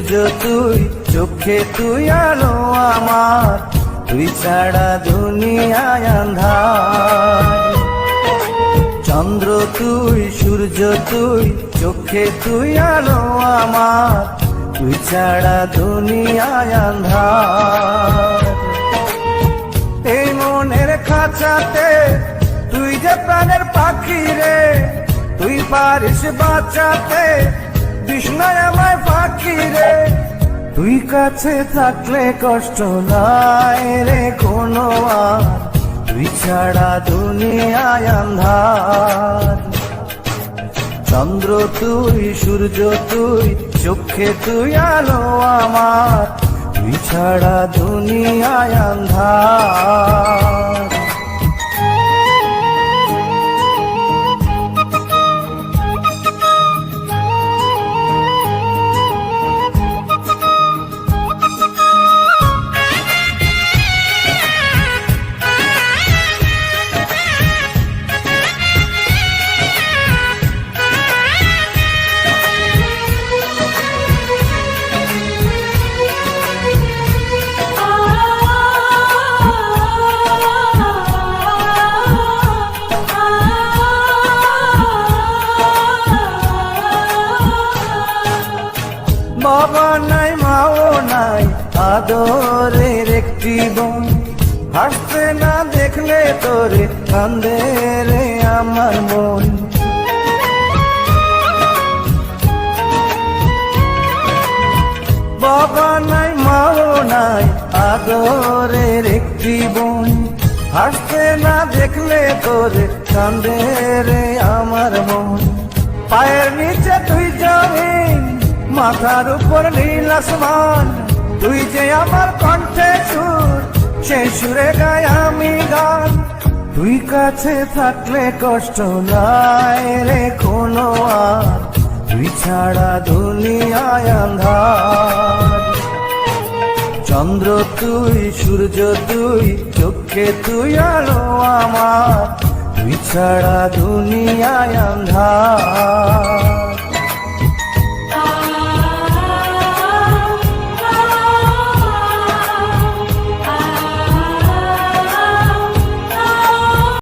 সূর্য তুই, চোখে তুই আলো আমার, তুই ছাড়া দুনিয়ায় আন্ধার। চন্দ্র তুই, সূর্য তুই, চোখে তুই আলো আমার, তুই ছাড়া দুনিয়ায় আন্ধার। এই মনের খাঁচাতে তুই যে প্রাণের পাখি রে, তুই পারিস বাঁচাতে বিষ্ণায় আমায় ফাঁকি রে। তুই কাছে থাকলে কষ্ট নাই রে কোনো আর, তুই ছাড়া দুনিয়ায় আন্ধার। চন্দ্র তুই, সূর্য তুই, চোখে তুই আলো আমার, তুই ছাড়া দুনিয়ায় আন্ধার। বাবা নাই, মাও নাই, আদরের একটি বোন, হাসতে না দেখলে তোরে কান্দে রে আমার মন। বাবা নাই, মাও নাই, আদরের একটি বোন, হাসতে না দেখলে তোরে কান্দে রে আমার মন। পায়ের নিচে তুই জমিন, মাথার উপর নীল আসমান, তুই যে আমার কণ্ঠে সুর, সে সুরে গাই আমি গান। তুই কাছে থাকলে কষ্ট নাই রে কোনো আর, তুই ছাড়া দুনিয়ায় আন্ধার। চন্দ্র তুই, সূর্য তুই, চোখে তুই আলো আমার, তুই ছাড়া দুনিয়ায় আন্ধার।